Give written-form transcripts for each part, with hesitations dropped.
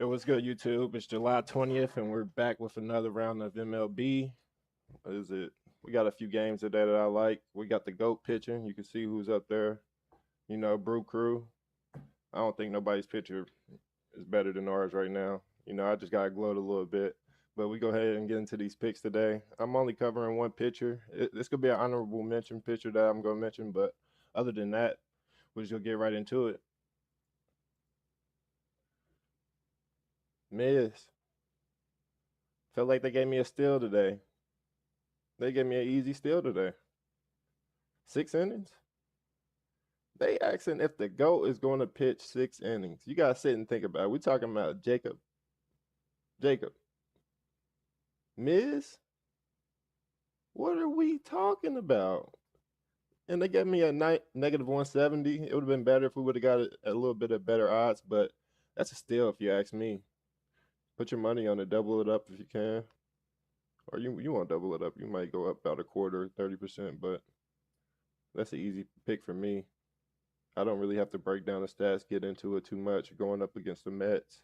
It was good, YouTube. It's July 20th, and we're back with another round of MLB. What is it? We got a few games today that I like. We got the GOAT pitching. You can see who's up there. Brew Crew. I don't think nobody's pitcher is better than ours right now. I just got to gloat a little bit. But we go ahead and get into these picks today. I'm only covering one pitcher. This could be an honorable mention pitcher that I'm going to mention, but other than that, we'll just get right into it. Miz. Felt like they gave me a steal today. They gave me an easy steal today. 6 innings. They asking if the GOAT is going to pitch 6 innings. You gotta sit and think about it. We're talking about Jacob. Miz? What are we talking about? And they gave me a negative 170. It would have been better if we would have got a little bit of better odds, but that's a steal if you ask me. Put your money on it, double it up if you can. Or you won't double it up. You might go up about a quarter, 30%, but that's an easy pick for me. I don't really have to break down the stats, get into it too much. Going up against the Mets.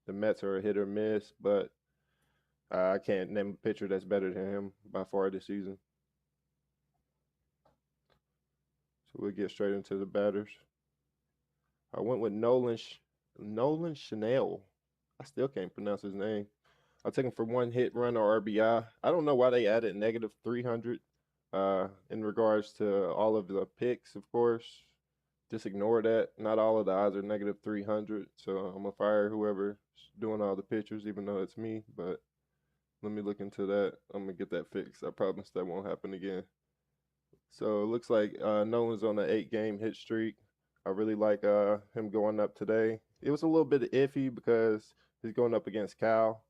The Mets are a hit or miss, but I can't name a pitcher that's better than him by far this season. So we'll get straight into the batters. I went with Nolan Chanel. I still can't pronounce his name. I'll take him for one hit, run, or RBI. I don't know why they added negative 300 in regards to all of the picks, of course. Just ignore that. Not all of the odds are negative 300, so I'm going to fire whoever's doing all the pitchers, even though it's me. But let me look into that. I'm going to get that fixed. I promise that won't happen again. So it looks like Nolan's on an 8-game hit streak. I really like him going up today. It was a little bit iffy because he's going up against Cal.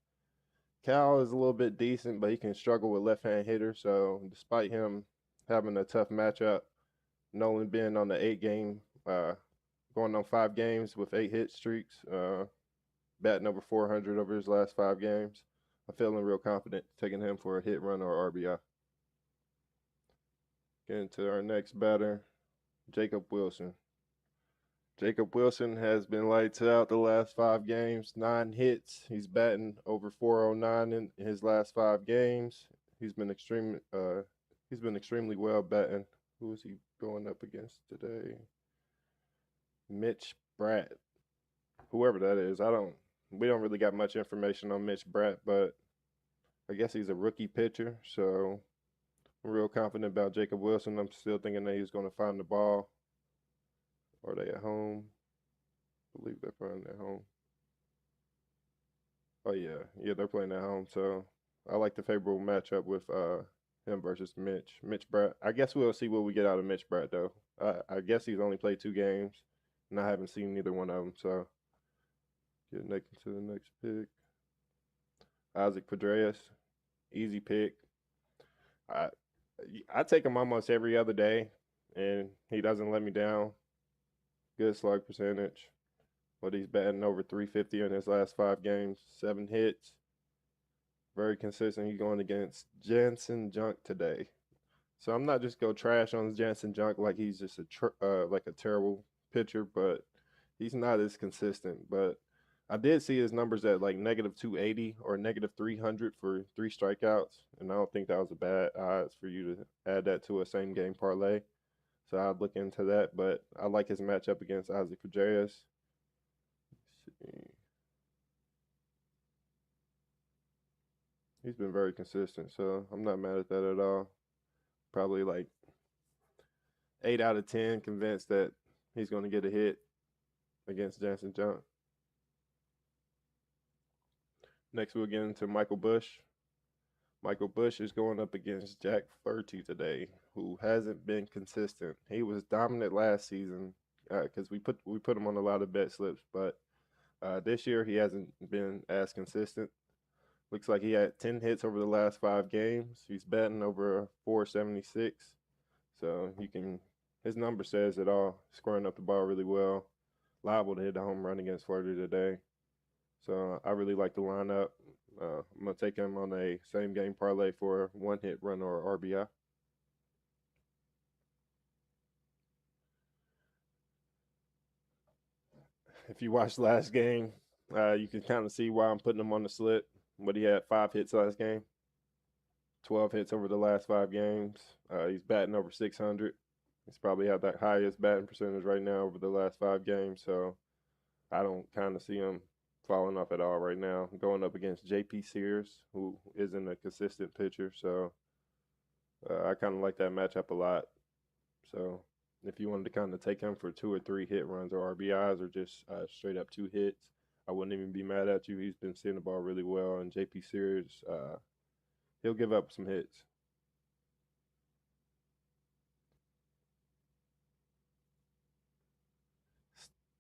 Cal is a little bit decent, but he can struggle with left-hand hitters. So despite him having a tough matchup, Nolan being on the 8-game, going on 5 games with 8 hit streaks, batting over 400 over his last 5 games. I'm feeling real confident taking him for a hit, run, or RBI. Getting to our next batter, Jacob Wilson. Jacob Wilson has been lights out the last 5 games, 9 hits. He's batting over 409 in his last 5 games. He's been extremely well batting. Who is he going up against today? Mitch Bratt. Whoever that is. We don't really got much information on Mitch Bratt, but I guess he's a rookie pitcher, so I'm real confident about Jacob Wilson. I'm still thinking that he's going to find the ball. Are they at home? I believe they're playing at home. Oh, yeah, they're playing at home. So I like the favorable matchup with him versus Mitch Bratt. I guess we'll see what we get out of Mitch Bratt, though. I guess he's only played 2 games, and I haven't seen neither one of them. So get next to the next pick. Isaac Pedreas, easy pick. I take him almost every other day, and he doesn't let me down. Good slug percentage. But he's batting over 350 in his last 5 games, 7 hits. Very consistent. He's going against Jansen Junk today. So I'm not just go trash on Jansen Junk like he's just like a terrible pitcher, but he's not as consistent. But I did see his numbers at like negative 280 or negative 300 for 3 strikeouts, and I don't think that was a bad odds for you to add that to a same game parlay. So I'd look into that, but I like his matchup against Isaac Pedreas. He's been very consistent, so I'm not mad at that at all. Probably like 8 out of 10 convinced that he's going to get a hit against Jansen Junk. Next, we'll get into Michael Bush. Michael Bush is going up against Jack Flaherty today, who hasn't been consistent. He was dominant last season because we put him on a lot of bet slips, but this year he hasn't been as consistent. Looks like he had 10 hits over the last 5 games. He's batting over 476, so his number says it all. Scoring up the ball really well. Liable to hit a home run against Flaherty today. So I really like the lineup. I'm going to take him on a same game parlay for 1 hit, run, or RBI. If you watched last game, You can kind of see why I'm putting him on the slip. But he had 5 hits last game, 12 hits over the last 5 games. He's batting over 600. He's probably had that highest batting percentage right now over the last 5 games. So I don't kind of see him falling off at all right now. Going up against JP Sears, who isn't a consistent pitcher. So I kind of like that matchup a lot. So if you wanted to kind of take him for 2 or 3 hit runs or RBIs or just straight up 2 hits, I wouldn't even be mad at you. He's been seeing the ball really well, and JP Sears, he'll give up some hits.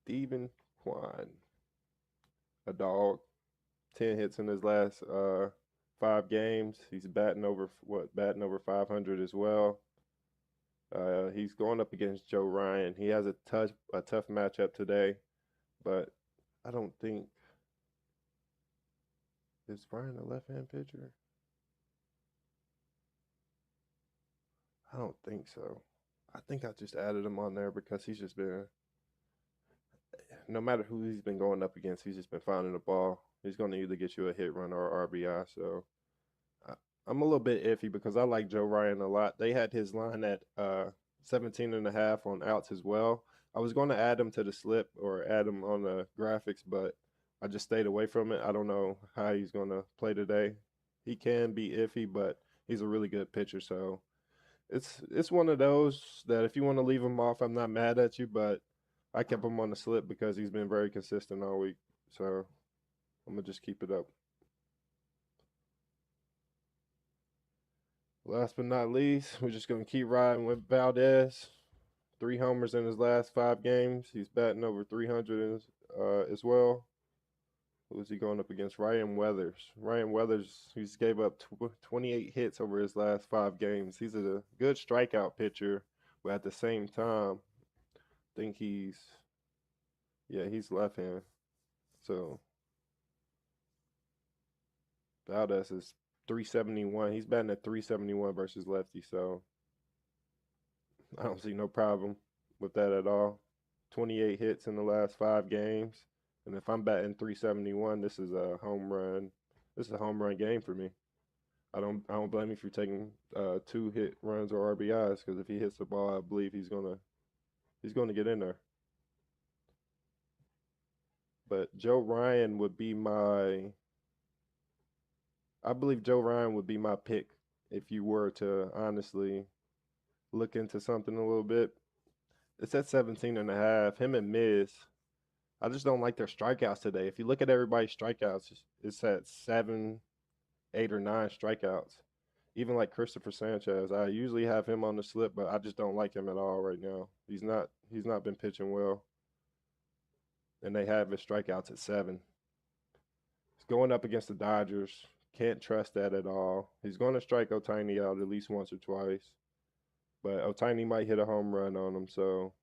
Steven Kwan, a dog, 10 hits in his last 5 games. He's batting over 500 as well. He's going up against Joe Ryan. He has a tough matchup today, but I don't think is Ryan a left-hand pitcher? I don't think so. I think I just added him on there because he's just been, no matter who he's been going up against, he's just been finding the ball. He's going to either get you a hit run or RBI. So I'm a little bit iffy because I like Joe Ryan a lot. They had his line at 17.5 on outs as well. I was going to add him to the slip or add him on the graphics, but I just stayed away from it. I don't know how he's going to play today. He can be iffy, but he's a really good pitcher. So it's one of those that if you want to leave him off, I'm not mad at you, but I kept him on the slip because he's been very consistent all week. So I'm going to just keep it up. Last but not least, we're just going to keep riding with Valdez. 3 homers in his last 5 games. He's batting over 300 as well. Who's he going up against? Ryan Weathers. Ryan Weathers, he's gave up 28 hits over his last 5 games. He's a good strikeout pitcher, but at the same time, I think he's left-hand. So Valdez is 371. He's batting at 371 versus lefty, so I don't see no problem with that at all. 28 hits in the last 5 games. And if I'm batting 371, this is a home run. This is a home run game for me. I don't blame you for taking 2 hit runs or RBIs because if he hits the ball, I believe he's gonna get in there. But I believe Joe Ryan would be my pick if you were to honestly look into something a little bit. It's at 17.5. Him and Miz. I just don't like their strikeouts today. If you look at everybody's strikeouts, it's at 7, 8, or 9 strikeouts. Even like Christopher Sanchez, I usually have him on the slip, but I just don't like him at all right now. He's not been pitching well, and they have his strikeouts at 7. He's going up against the Dodgers. Can't trust that at all. He's going to strike Ohtani out at least once or twice, but Ohtani might hit a home run on him. So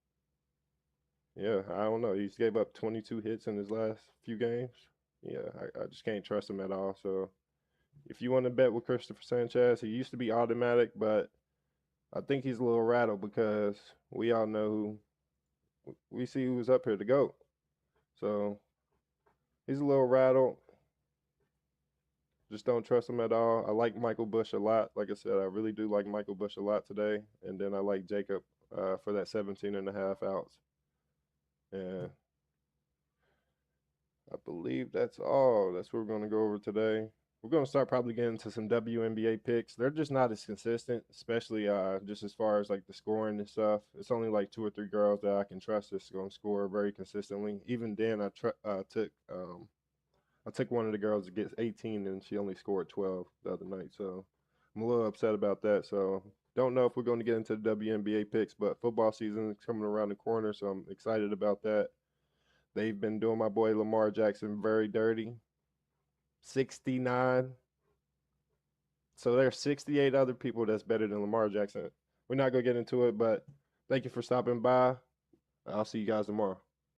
yeah, I don't know. He's gave up 22 hits in his last few games. Yeah, I just can't trust him at all. So if you want to bet with Christopher Sanchez, he used to be automatic, but I think he's a little rattled because we all know we see who's up here to go. So he's a little rattled. Just don't trust him at all. I like Michael Bush a lot. Like I said, I really do like Michael Bush a lot today. And then I like Jacob for that 17.5 outs. And I believe that's all. That's what we're going to go over today. We're going to start probably getting into some WNBA picks. They're just not as consistent, especially just as far as like the scoring and stuff. It's only like 2 or 3 girls that I can trust that's going to score very consistently. Even then, I took one of the girls that gets 18 and she only scored 12 the other night. So I'm a little upset about that. So don't know if we're going to get into the WNBA picks, but football season is coming around the corner, so I'm excited about that. They've been doing my boy Lamar Jackson very dirty. 69. So there's 68 other people that's better than Lamar Jackson. We're not going to get into it, but thank you for stopping by. I'll see you guys tomorrow.